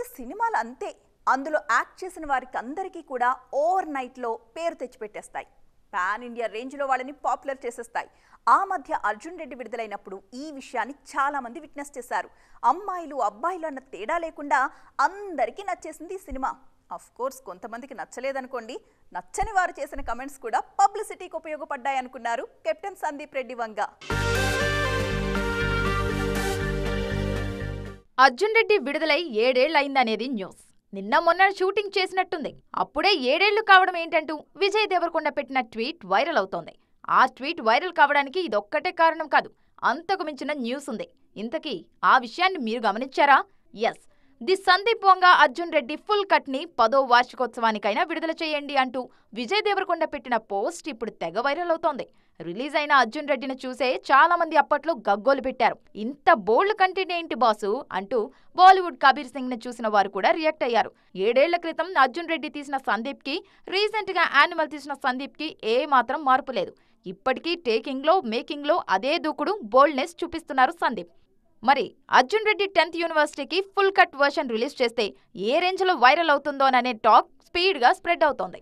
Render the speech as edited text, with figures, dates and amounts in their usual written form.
కొన్ని సినిమాలు అంతే, అందులో యాక్ట్ చేసిన వారికి అందరికీ కూడా ఓవర్ నైట్లో పేరు తెచ్చిపెట్టేస్తాయి. పాన్ ఇండియా రేంజ్లో వాళ్ళని పాపులర్ చేసేస్తాయి. ఆ మధ్య అర్జున్ రెడ్డి విడుదలైనప్పుడు ఈ విషయాన్ని చాలా మంది విట్నెస్ చేశారు. అమ్మాయిలు అబ్బాయిలు అన్న తేడా లేకుండా అందరికీ నచ్చేసింది ఈ సినిమా. అఫ్ కోర్స్ కొంతమందికి నచ్చలేదనుకోండి. నచ్చని వారు చేసిన కమెంట్స్ కూడా పబ్లిసిటీకి ఉపయోగపడ్డాయనుకున్నారు కెప్టెన్ సందీప్ రెడ్డి వంగ. అర్జున్ రెడ్డి విడుదలై 7 ఏళ్లయిందనేది న్యూస్. నిన్న మొన్న షూటింగ్ చేసినట్టుంది. అప్పుడే 7 ఏళ్లు కావడం ఏంటంటూ విజయ్ దేవరకొండ పెట్టిన ట్వీట్ వైరల్ అవుతోంది. ఆ ట్వీట్ వైరల్ కావడానికి ఇదొక్కటే కారణం కాదు, అంతకు మించిన న్యూస్ ఉంది. ఇంతకీ ఆ విషయాన్ని మీరు గమనించారా? Yes, the Sandeep Vanga Arjun Reddy full cut ని 10వ వార్షికోత్సవానికైనా విడుదల చేయండి అంటూ విజయ్ దేవరకొండ పెట్టిన పోస్ట్ ఇప్పుడు తెగ వైరల్ అవుతోంది. రిలీజ్ అయిన అర్జున్ రెడ్డిని చూసే చాలా మంది అప్పట్లో గగ్గోలు పెట్టారు. ఇంత బోల్డ్ కంటెంట్ ఏంటి బాసు అంటూ బాలీవుడ్ కబీర్ సింగ్ ని చూసిన వారు కూడా రియాక్ట్ అయ్యారు. 7 ఏళ్ల క్రితం అర్జున్ రెడ్డి తీసిన సందీప్ కి, రీసెంట్ గా యానిమల్ తీసిన సందీప్ కి ఏ మాత్రం మార్పు లేదు. ఇప్పటికీ టేకింగ్ లో మేకింగ్ లో అదే దూకుడు, బోల్డ్నెస్ చూపిస్తున్నారు సందీప్. మరి అర్జున్ రెడ్డి 10th యూనివర్సిటీకి ఫుల్ కట్ వర్షన్ రిలీజ్ చేస్తే ఏ రేంజ్ లో వైరల్ అవుతుందోననే టాక్ స్పీడ్ గా స్ప్రెడ్ అవుతోంది.